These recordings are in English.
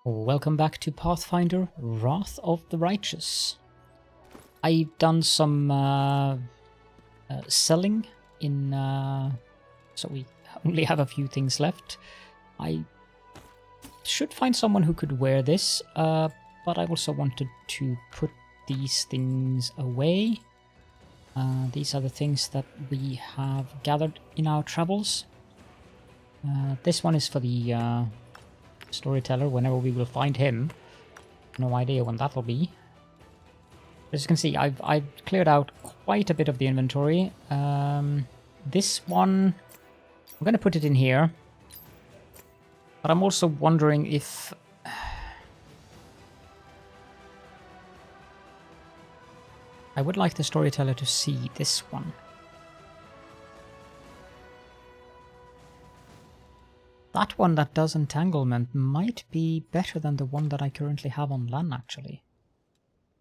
Welcome back to Pathfinder Wrath of the Righteous. I've done some selling in, so we only have a few things left. I should find someone who could wear this, but I also wanted to put these things away. These are the things that we have gathered in our travels. This one is for the storyteller whenever we will find him. No idea when that'll be. As you can see, I've cleared out quite a bit of the inventory. This one, I'm going to put it in here. But I'm also wondering if... I would like the storyteller to see this one. That one that does entanglement might be better than the one that I currently have on LAN, actually.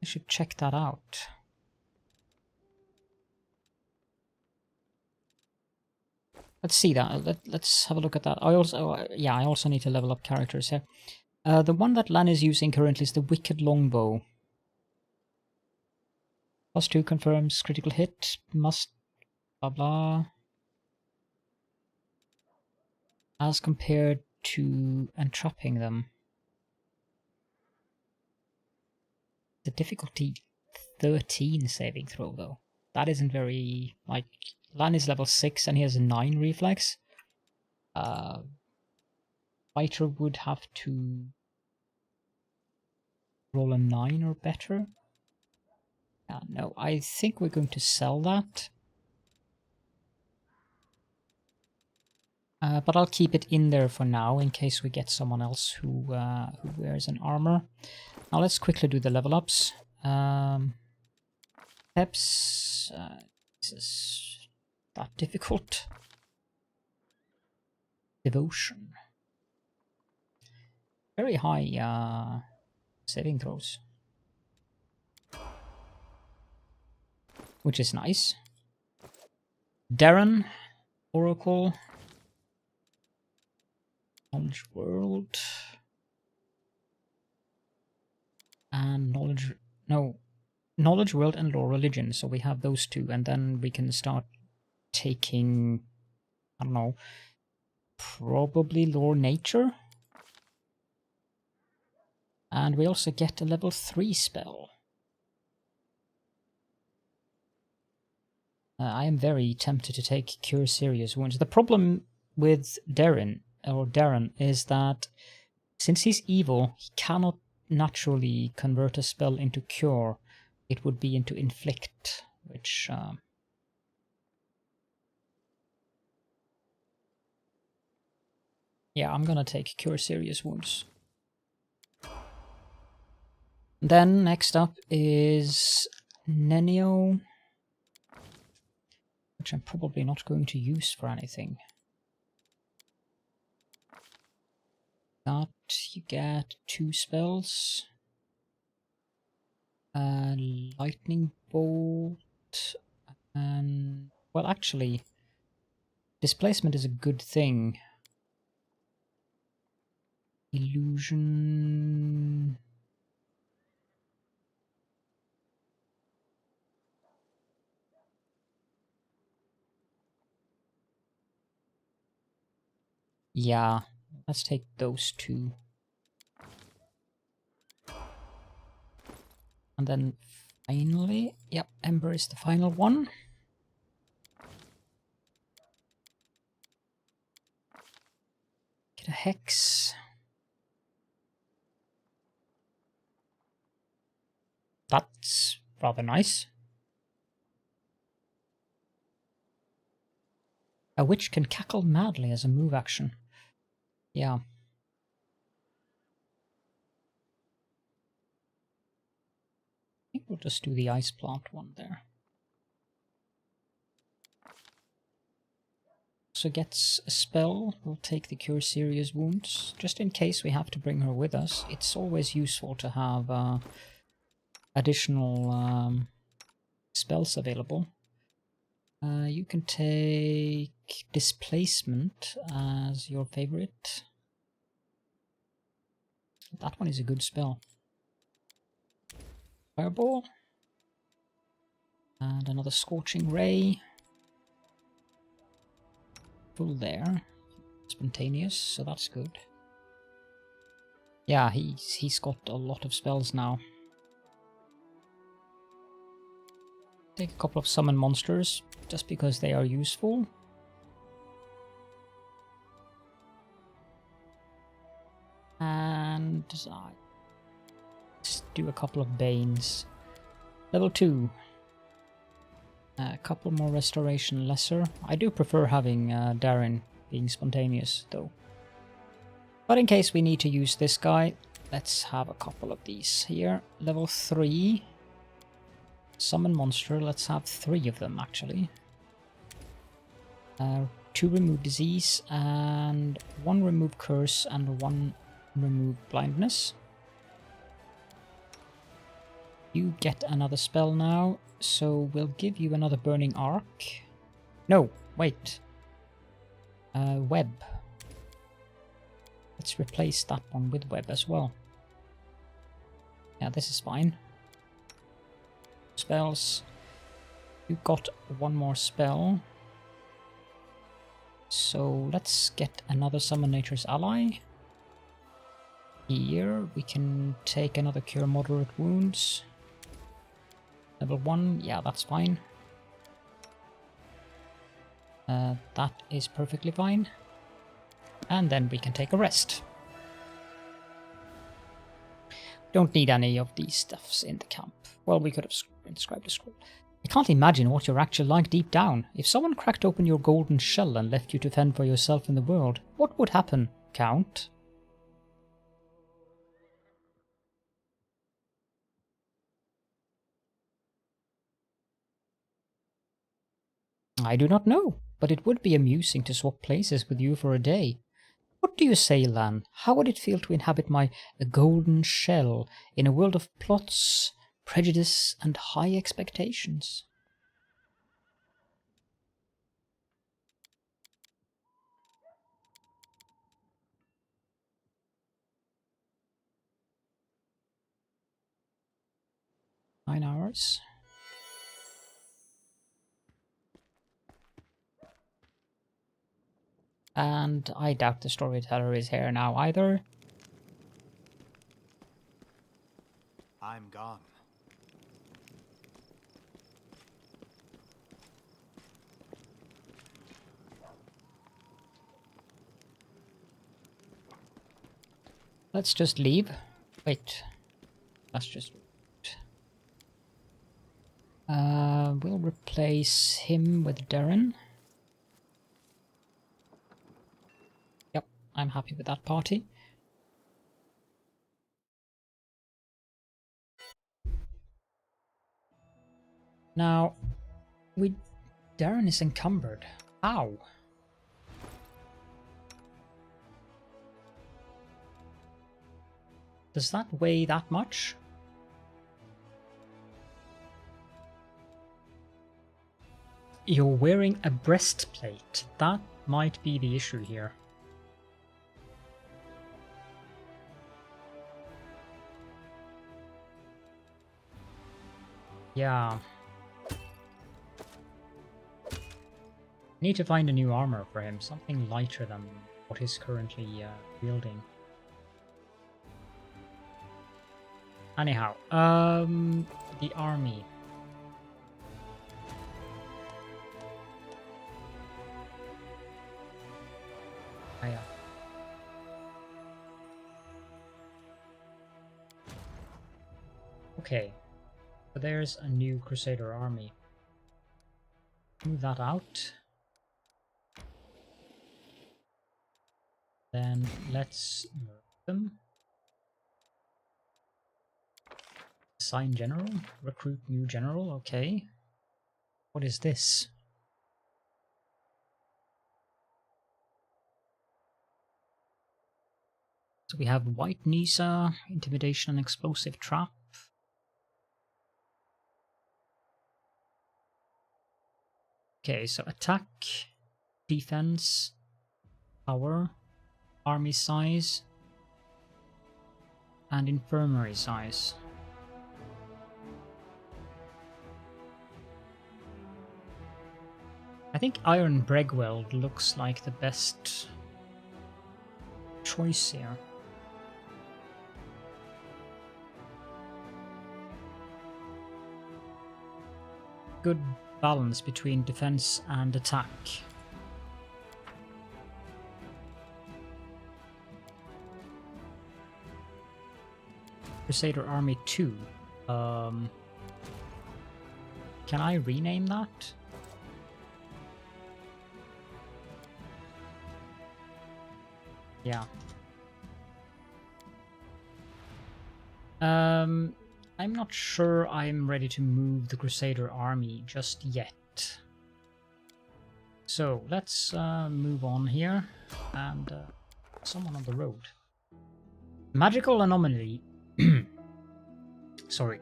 I should check that out. Let's see that. Let's have a look at that. I also need to level up characters here. The one that LAN is using currently is the Wicked Longbow. +2 confirms critical hit, must blah blah. As compared to entrapping them. The difficulty 13 saving throw though. That isn't very, like, Lan is level 6 and he has a 9 reflex. Fighter would have to roll a 9 or better. No, I think we're going to sell that. But I'll keep it in there for now in case we get someone else who wears an armor. Now let's quickly do the level ups. Peps, this is that difficult. Devotion. Very high saving throws. Which is nice. Darren, Oracle. Knowledge World and Knowledge World and Lore Religion. So we have those two, and then we can start taking, I don't know, probably Lore Nature. And we also get a level 3 spell. I am very tempted to take Cure Serious Wounds. The problem with Darren is that since he's evil, he cannot naturally convert a spell into cure. It would be into inflict, which yeah, I'm gonna take Cure Serious Wounds. Then next up is Nenio, which I'm probably not going to use for anything. That you get 2 spells. Lightning Bolt. And, well, actually, displacement is a good thing. Illusion. Yeah. Let's take those 2. And then finally, yep, Ember is the final one. Get a Hex. That's rather nice. A witch can cackle madly as a move action. Yeah. I think we'll just do the ice plant one there. Also gets a spell. We'll take the Cure Serious Wounds. Just in case we have to bring her with us. It's always useful to have additional spells available. You can take Displacement as your favorite. That one is a good spell. Fireball. And another Scorching Ray. Full there. Spontaneous, so that's good. Yeah, he's got a lot of spells now. Take a couple of summon monsters, just because they are useful. And let's do a couple of Banes. Level 2. A couple more Restoration Lesser. I do prefer having Darren being spontaneous, though. But in case we need to use this guy, let's have a couple of these here. Level 3. Summon monster, let's have 3 of them, actually. 2 remove disease, and 1 remove curse, and 1 remove blindness. You get another spell now, so we'll give you another burning arc. No, wait. Web. Let's replace that one with web as well. Yeah, this is fine. Spells. You got 1 more spell. So let's get another Summon Nature's Ally. Here we can take another Cure Moderate Wounds. Level 1, yeah, that's fine. That is perfectly fine. And then we can take a rest. Don't need any of these stuffs in the camp. Well, we could have inscribed a scroll. I can't imagine what you're actually like deep down. If someone cracked open your golden shell and left you to fend for yourself in the world, what would happen, Count? I do not know, but it would be amusing to swap places with you for a day. What do you say, Elan? How would it feel to inhabit my golden shell in a world of plots, prejudice, and high expectations? Nine hours. And I doubt the storyteller is here now either. I'm gone. Let's just leave. Wait. Let's just... we'll replace him with Darren. Yep, I'm happy with that party. Now, Darren is encumbered. How? Does that weigh that much? You're wearing a breastplate. That might be the issue here. Yeah. Need to find a new armor for him, something lighter than what he's currently wielding. Anyhow, the army. Ah, yeah. Okay, so there's a new Crusader army. Move that out. Then let's merge them. Assign general, recruit new general, okay. What is this? So we have White Nisa, Intimidation and Explosive Trap. Okay, so attack, defense, power, army size. and infirmary size. I think Iron Bregweld looks like the best choice here. Good balance between defense and attack. Crusader Army 2. Can I rename that? Yeah. I'm not sure I'm ready to move the Crusader army just yet. So let's move on here, and someone on the road. Magical anomaly. Sorry.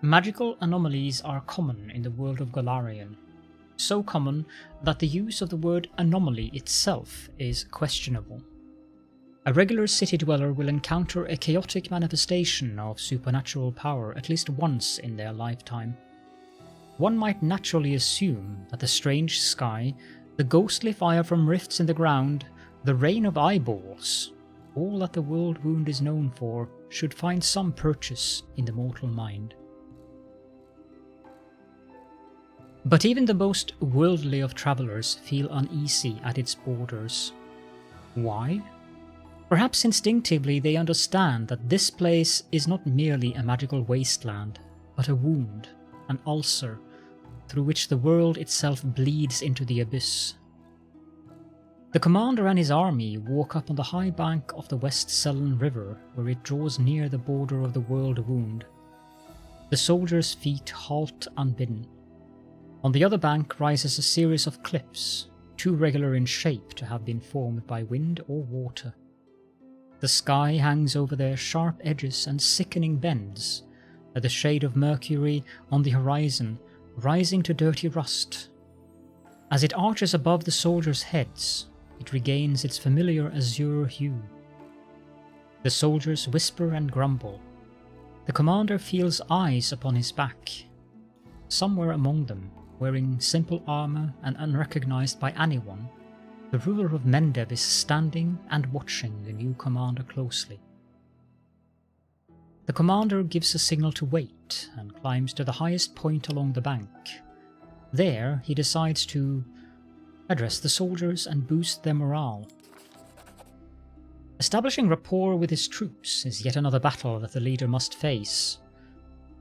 Magical anomalies are common in the world of Golarion. So common that the use of the word anomaly itself is questionable. A regular city dweller will encounter a chaotic manifestation of supernatural power at least once in their lifetime. One might naturally assume that the strange sky, the ghostly fire from rifts in the ground, the rain of eyeballs, all that the Worldwound is known for, should find some purchase in the mortal mind. But even the most worldly of travellers feel uneasy at its borders. Why? Perhaps instinctively they understand that this place is not merely a magical wasteland, but a wound, an ulcer, through which the world itself bleeds into the abyss. The commander and his army walk up on the high bank of the West Sellen River, where it draws near the border of the Worldwound. The soldiers' feet halt unbidden. On the other bank rises a series of cliffs, too regular in shape to have been formed by wind or water. The sky hangs over their sharp edges and sickening bends, the shade of mercury on the horizon rising to dirty rust. As it arches above the soldiers' heads, it regains its familiar azure hue. The soldiers whisper and grumble. The commander feels eyes upon his back. Somewhere among them, wearing simple armor and unrecognized by anyone, the ruler of Mendev is standing and watching the new commander closely. The commander gives a signal to wait and climbs to the highest point along the bank. There, he decides to address the soldiers and boost their morale. Establishing rapport with his troops is yet another battle that the leader must face.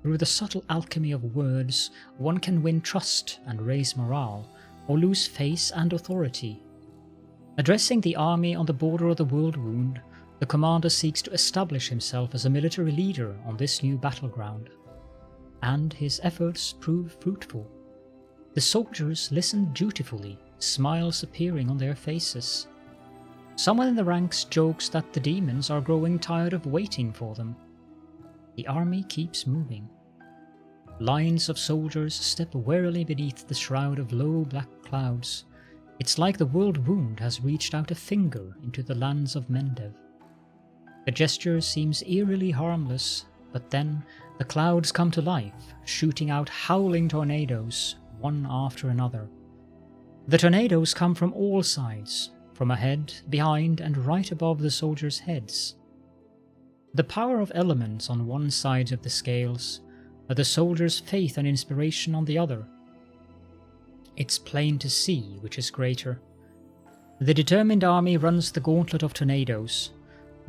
Through the subtle alchemy of words, one can win trust and raise morale, or lose face and authority. Addressing the army on the border of the Worldwound, the commander seeks to establish himself as a military leader on this new battleground. And his efforts prove fruitful. The soldiers listen dutifully, smiles appearing on their faces. Someone in the ranks jokes that the demons are growing tired of waiting for them. The army keeps moving. Lines of soldiers step warily beneath the shroud of low black clouds. It's like the Worldwound has reached out a finger into the lands of Mendev. The gesture seems eerily harmless, but then the clouds come to life, shooting out howling tornadoes, one after another. The tornadoes come from all sides, from ahead, behind, and right above the soldiers' heads. The power of elements on one side of the scales, the soldiers' faith and inspiration on the other. It's plain to see which is greater. The determined army runs the gauntlet of tornadoes.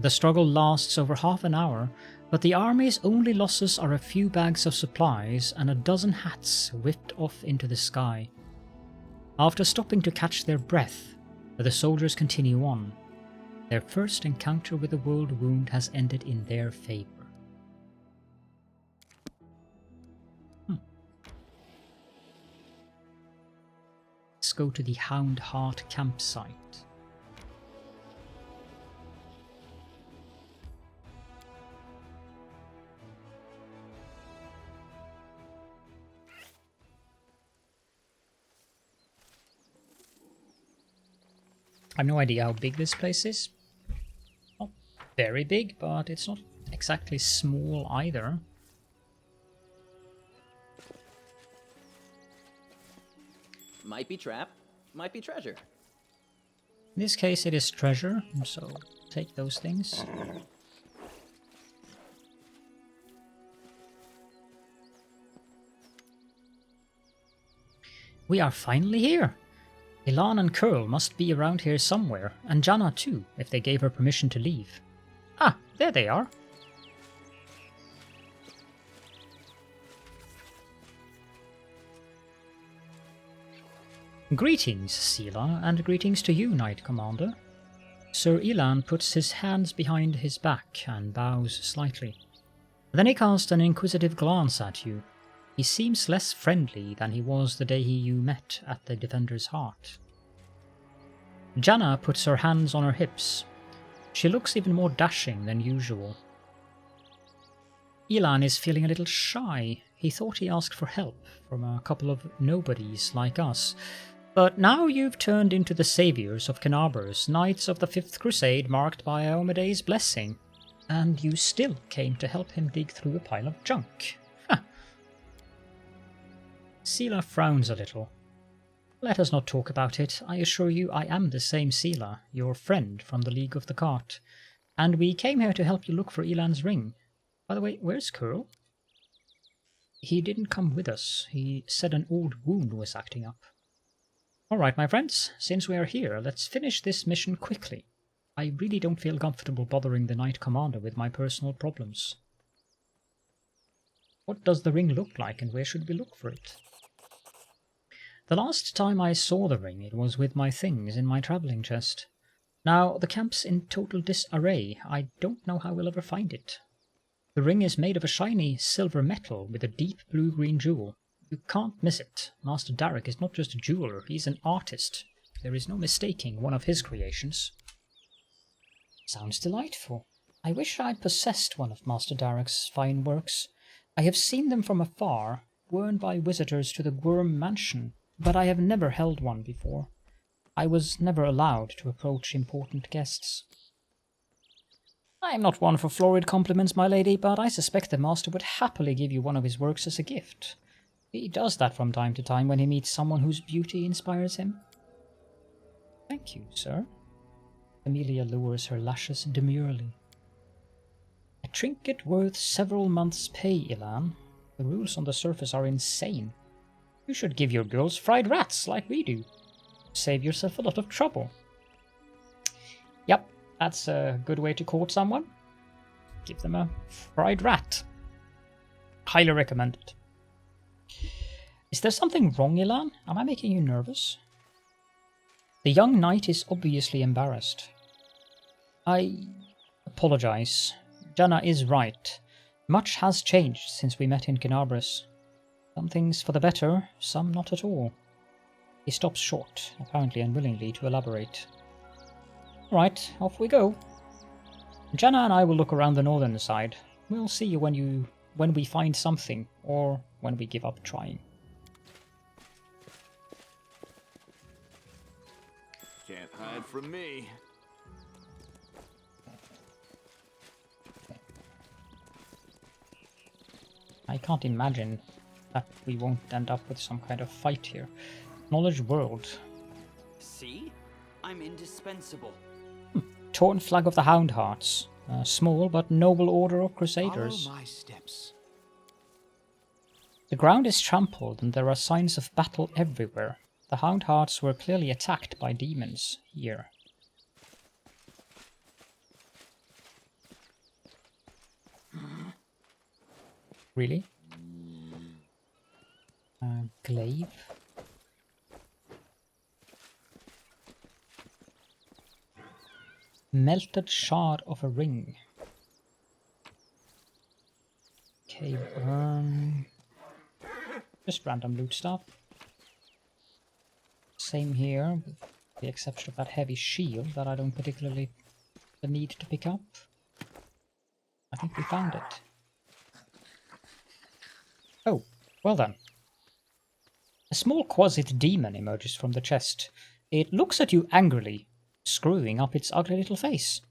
The struggle lasts over half an hour, but the army's only losses are a few bags of supplies and a dozen hats whipped off into the sky. After stopping to catch their breath, the soldiers continue on. Their first encounter with the Worldwound has ended in their favor. Let's go to the Houndheart campsite. I have no idea how big this place is. Not very big, but it's not exactly small either. Might be trap, might be treasure. In this case it is treasure, so take those things. We are finally here! Elan and Curl must be around here somewhere, and Jana too, if they gave her permission to leave. Ah, there they are! Greetings, Sela, and greetings to you, Knight Commander. Sir Elan puts his hands behind his back and bows slightly. Then he casts an inquisitive glance at you. He seems less friendly than he was the day you met at the Defender's Heart. Jana puts her hands on her hips. She looks even more dashing than usual. Elan is feeling a little shy. He thought he asked for help from a couple of nobodies like us. But now you've turned into the saviors of Kenabers, knights of the 5th Crusade marked by Iomede's blessing. And you still came to help him dig through a pile of junk. Sela frowns a little. Let us not talk about it. I assure you I am the same Sela, your friend from the League of the Cart. And we came here to help you look for Elan's ring. By the way, where's Curl? He didn't come with us. He said an old wound was acting up. Alright, my friends, since we are here, let's finish this mission quickly. I really don't feel comfortable bothering the Knight Commander with my personal problems. What does the ring look like, and where should we look for it? The last time I saw the ring, it was with my things in my travelling chest. Now, the camp's in total disarray. I don't know how we'll ever find it. The ring is made of a shiny silver metal with a deep blue-green jewel. You can't miss it. Master Darek is not just a jeweler, he's an artist. There is no mistaking one of his creations. Sounds delightful. I wish I'd possessed one of Master Darek's fine works. I have seen them from afar, worn by visitors to the Worm Mansion, but I have never held one before. I was never allowed to approach important guests. I am not one for florid compliments, my lady, but I suspect the master would happily give you one of his works as a gift. He does that from time to time when he meets someone whose beauty inspires him. Thank you, sir. Amelia lowers her lashes demurely. A trinket worth several months' pay, Elan. The rules on the surface are insane. You should give your girls fried rats like we do. Save yourself a lot of trouble. Yep, that's a good way to court someone. Give them a fried rat. Highly recommended. Is there something wrong, Elan? Am I making you nervous? The young knight is obviously embarrassed. I apologize. Jana is right. Much has changed since we met in Kenabres. Some things for the better, some not at all. He stops short, apparently unwillingly to elaborate. Right, off we go. Jana and I will look around the northern side. We'll see you when we find something, or when we give up trying. Can't hide from me. I can't imagine that we won't end up with some kind of fight here. Knowledge world. See? I'm indispensable. Torn flag of the Houndhearts. A small but noble order of crusaders. Follow my steps. The ground is trampled and there are signs of battle everywhere. The Houndhearts were clearly attacked by demons here. Really? Glaive? Melted shard of a ring. Okay, burn. Just random loot stuff. Same here, with the exception of that heavy shield that I don't particularly the need to pick up. I think we found it. Oh, well then. A small quasi-demon emerges from the chest. It looks at you angrily, screwing up its ugly little face.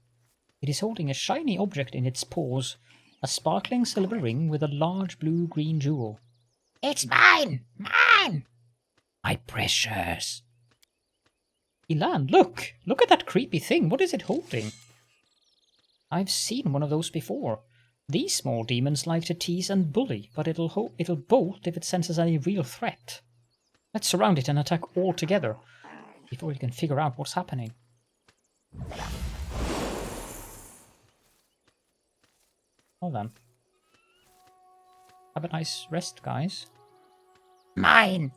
It is holding a shiny object in its paws, a sparkling silver ring with a large blue-green jewel. It's mine! Mine! My precious! Elan, look! Look at that creepy thing. What is it holding? I've seen one of those before. These small demons like to tease and bully, but it'll bolt if it senses any real threat. Let's surround it and attack all together, before it can figure out what's happening. Hold on. Have a nice rest, guys. Mine!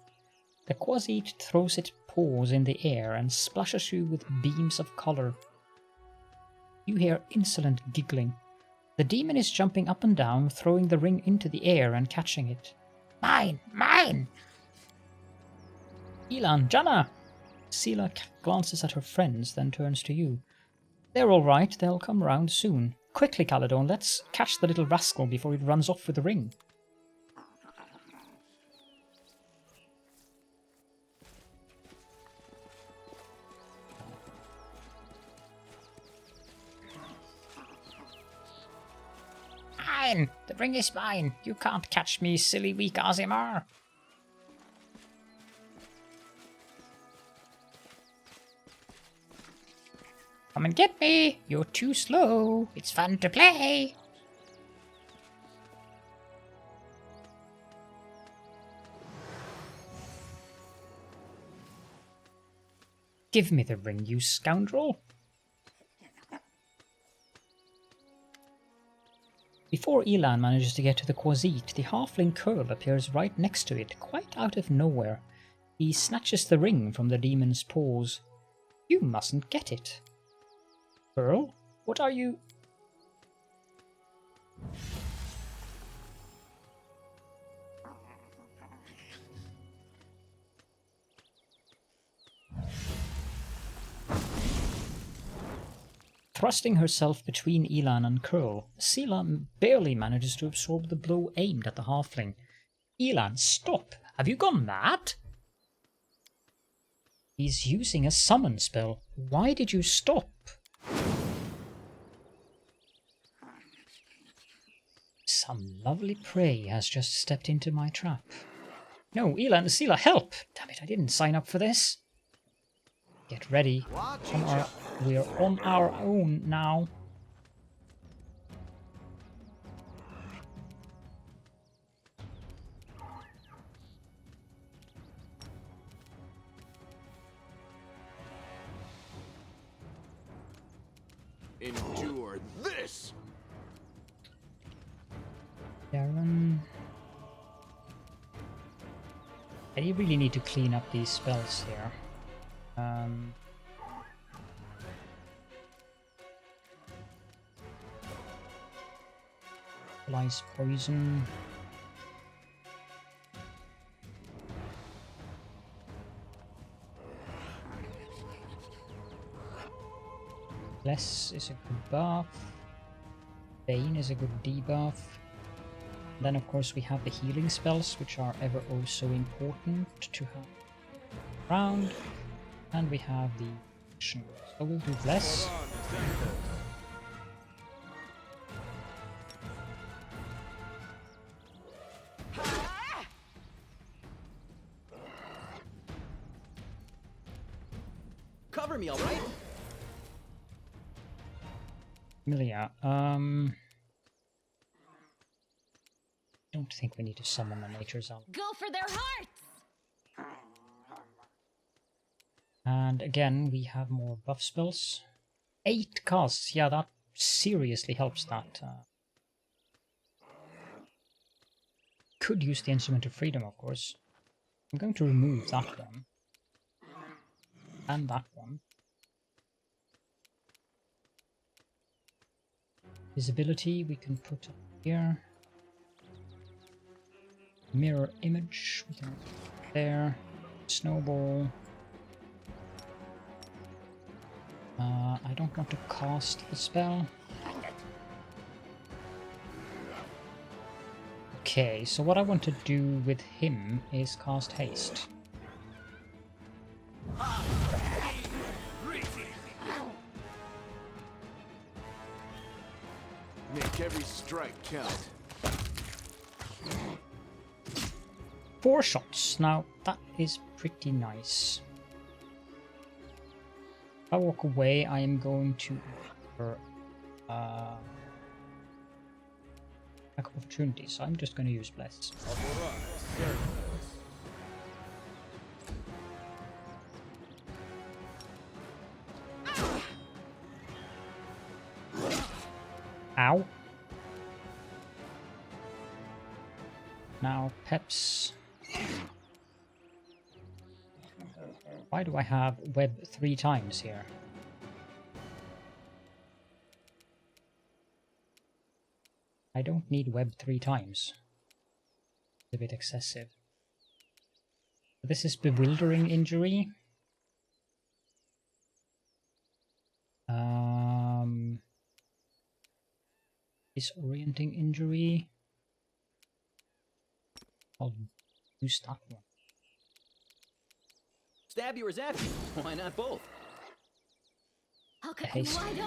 The quasi throws its paws in the air and splashes you with beams of color. You hear insolent giggling. The demon is jumping up and down, throwing the ring into the air and catching it. Mine! Mine! Elan, Janna! Sela glances at her friends, then turns to you. They're all right, they'll come round soon. Quickly, Caledon, let's catch the little rascal before it runs off with the ring. Mine! The ring is mine! You can't catch me, silly weak Azimar! Come and get me! You're too slow! It's fun to play! Give me the ring, you scoundrel! Before Elan manages to get to the Quasi, the halfling Curl appears right next to it, quite out of nowhere. He snatches the ring from the demon's paws. You mustn't get it. Curl, what are you... Thrusting herself between Elan and Curl, Sela barely manages to absorb the blow aimed at the halfling. Elan, stop! Have you gone mad? He's using a summon spell. Why did you stop? Some lovely prey has just stepped into my trap. No, Elan, Sela, help! Damn it, I didn't sign up for this. Get ready. We're on our own now. Endure this! Darren... I really need to clean up these spells here. Applies poison. Bless is a good buff. Bane is a good debuff. Then of course we have the healing spells, which are ever oh so important to have around. And we have the action. So we'll do Bless. Cover me, alright? Milia, don't think we need to summon a nature's element. Go for their hearts! And again, we have more buff spells. 8 casts, yeah, that seriously helps that. Could use the Instrument of Freedom, of course. I'm going to remove that one. And that one. Visibility we can put up here. Mirror image we can put there. Snowball. I don't want to cast the spell. Okay, so what I want to do with him is cast haste. strike count. 4 shots. Now, that is pretty nice. If I walk away, I am going to offer lack of opportunity, so I'm just going to use Bless. Ow. Now, Peps. Why do I have web 3 times here? I don't need web 3 times. It's a bit excessive. This is bewildering injury. Disorienting injury. I'll use that one. Stab you or zap you? Why not both? I'll cut you wide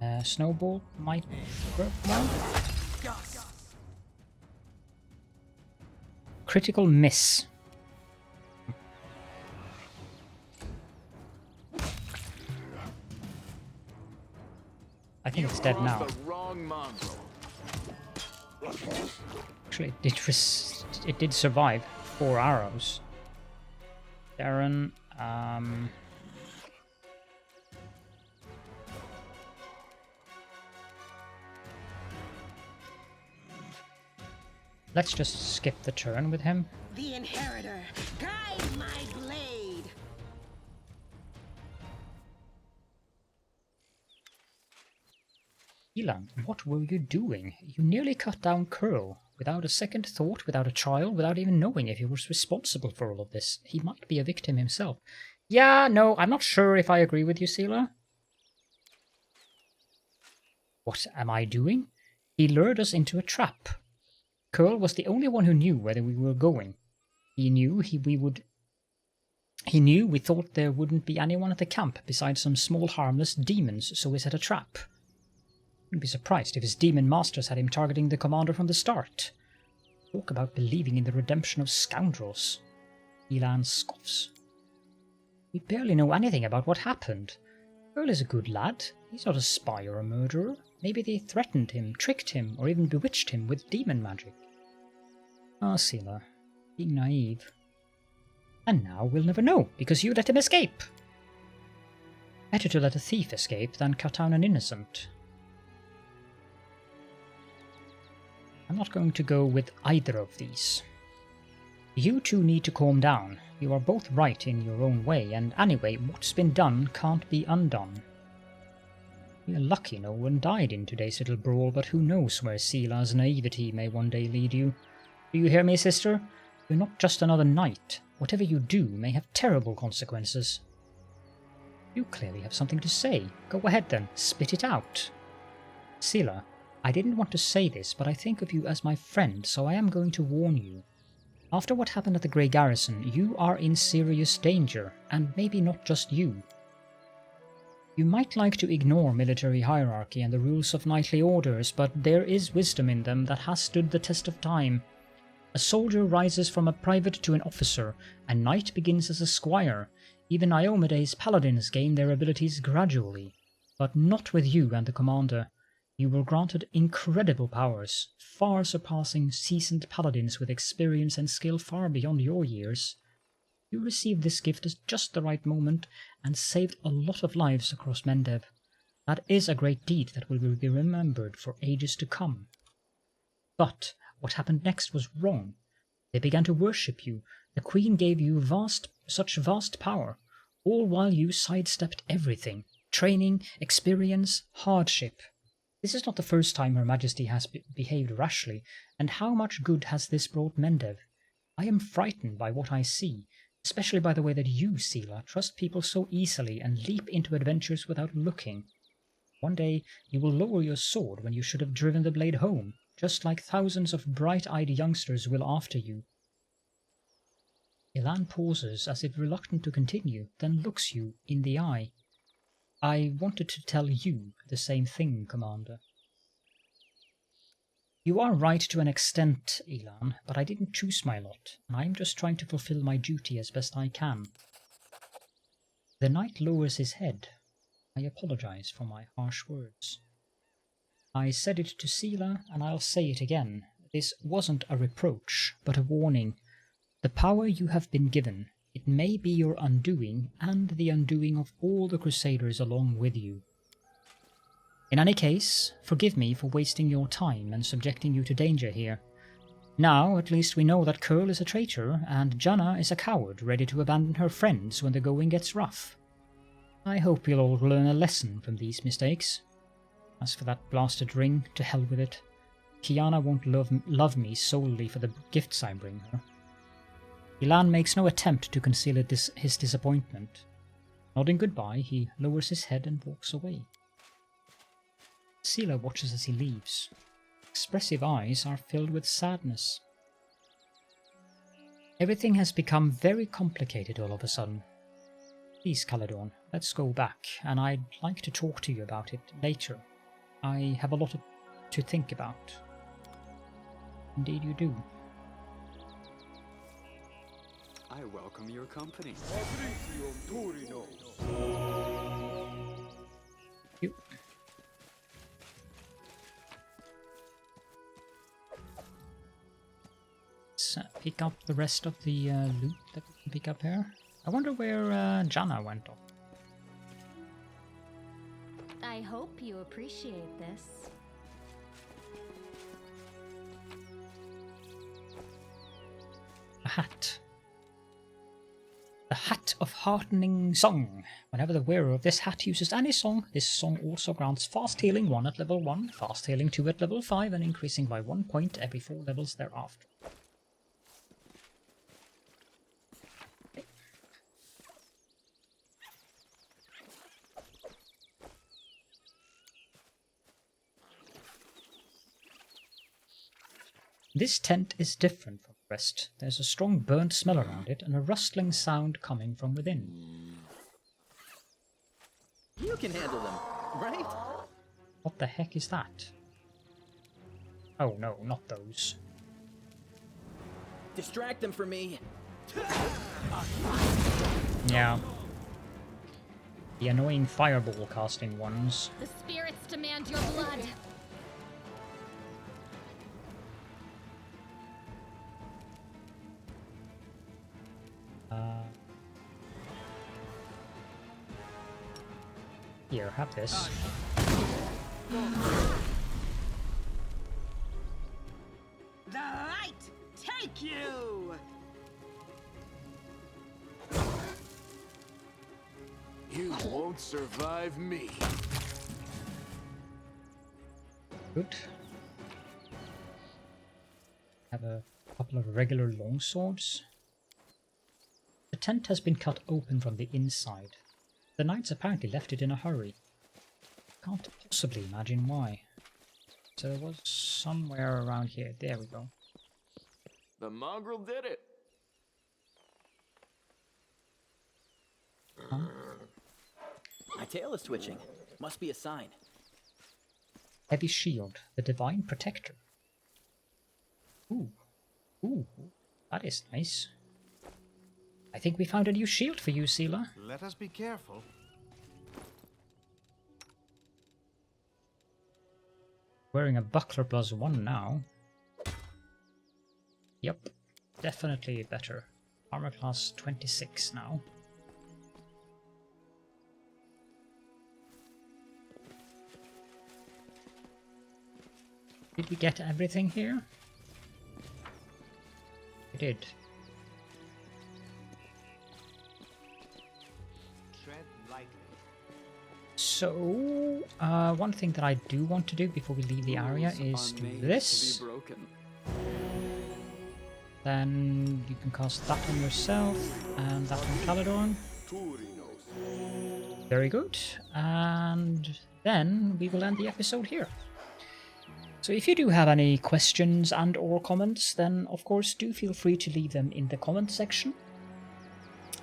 open. Snowball might work now. Critical miss. I think it's dead now. Actually, it did survive 4 arrows. Darren, let's just skip the turn with him. The Inheritor, guide my blade. Elan, what were you doing? You nearly cut down Curl. Without a second thought, without a trial, without even knowing if he was responsible for all of this. He might be a victim himself. Yeah, no, I'm not sure if I agree with you, Seela. What am I doing? He lured us into a trap. Curl was the only one who knew where we were going. He knew we thought there wouldn't be anyone at the camp besides some small harmless demons, so we set a trap. Wouldn't be surprised if his demon masters had him targeting the commander from the start. Talk about believing in the redemption of scoundrels. Elan scoffs. We barely know anything about what happened. Earl is a good lad. He's not a spy or a murderer. Maybe they threatened him, tricked him, or even bewitched him with demon magic. Ah, Seela, being naive. And now we'll never know, because you let him escape. Better to let a thief escape than cut down an innocent. I'm not going to go with either of these. You two need to calm down. You are both right in your own way, and anyway, what's been done can't be undone. You're lucky no one died in today's little brawl, but who knows where Seela's naivety may one day lead you. Do you hear me, sister? You're not just another knight. Whatever you do may have terrible consequences. You clearly have something to say. Go ahead then, spit it out. Seela, I didn't want to say this, but I think of you as my friend, so I am going to warn you. After what happened at the Grey Garrison, you are in serious danger, and maybe not just you. You might like to ignore military hierarchy and the rules of knightly orders, but there is wisdom in them that has stood the test of time. A soldier rises from a private to an officer, a knight begins as a squire. Even Iomede's paladins gain their abilities gradually, but not with you and the commander. You were granted incredible powers, far surpassing seasoned paladins with experience and skill far beyond your years. You received this gift at just the right moment and saved a lot of lives across Mendev. That is a great deed that will be remembered for ages to come. But what happened next was wrong. They began to worship you. The Queen gave you such vast power, all while you sidestepped everything. Training, experience, hardship. This is not the first time Her Majesty has behaved rashly, and how much good has this brought Mendev? I am frightened by what I see, especially by the way that you, Seela, trust people so easily and leap into adventures without looking. One day you will lower your sword when you should have driven the blade home, just like thousands of bright-eyed youngsters will after you. Elan pauses as if reluctant to continue, then looks you in the eye. I wanted to tell you the same thing, Commander. You are right to an extent, Elan, but I didn't choose my lot, and I'm just trying to fulfill my duty as best I can. The knight lowers his head. I apologize for my harsh words. I said it to Sela, and I'll say it again. This wasn't a reproach, but a warning. The power you have been given, it may be your undoing, and the undoing of all the Crusaders along with you. In any case, forgive me for wasting your time and subjecting you to danger here. Now, at least we know that Curl is a traitor, and Janna is a coward ready to abandon her friends when the going gets rough. I hope you'll all learn a lesson from these mistakes. As for that blasted ring, to hell with it. Kiana won't love me solely for the gifts I bring her. Elan makes no attempt to conceal his disappointment. Nodding goodbye, he lowers his head and walks away. Sela watches as he leaves. Expressive eyes are filled with sadness. Everything has become very complicated all of a sudden. Please, Caledon, let's go back, and I'd like to talk to you about it later. I have a lot to think about. Indeed you do. I welcome your company. You. Let's pick up the rest of the loot that we can pick up here. I wonder where Janna went off. I hope you appreciate this. A hat. The Hat of Heartening Song. Whenever the wearer of this hat uses any song, this song also grants Fast Healing 1 at level 1, Fast Healing 2 at level 5, and increasing by 1 point every 4 levels thereafter. This tent is different from the rest. There's a strong burnt smell around it and a rustling sound coming from within. You can handle them, right? What the heck is that? Oh no, not those. Distract them from me. Yeah. The annoying fireball casting ones. The spirits demand your blood. Here, have this. The light take you! You won't survive me. Good. Have a couple of regular longswords. The tent has been cut open from the inside. The knights apparently left it in a hurry. Can't possibly imagine why. So it was somewhere around here. There we go. The mongrel did it. Huh? My tail is twitching. Must be a sign. Heavy shield, the divine protector. Ooh. Ooh. That is nice. I think we found a new shield for you, Sela. Let us be careful. Wearing a buckler +1 now. Yep, definitely better. Armor class 26 now. Did we get everything here? We did. Tread lightly. So, one thing that I do want to do before we leave the area is do this. To be broken. Then you can cast that on yourself and that on Caledon. Very good. And then we will end the episode here. So if you do have any questions and or comments, then of course do feel free to leave them in the comment section.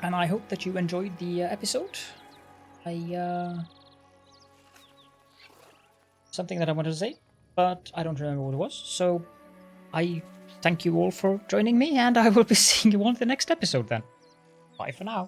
And I hope that you enjoyed the episode. I something that I wanted to say, but I don't remember what it was. So I thank you all for joining me, and I will be seeing you on the next episode then. Bye for now.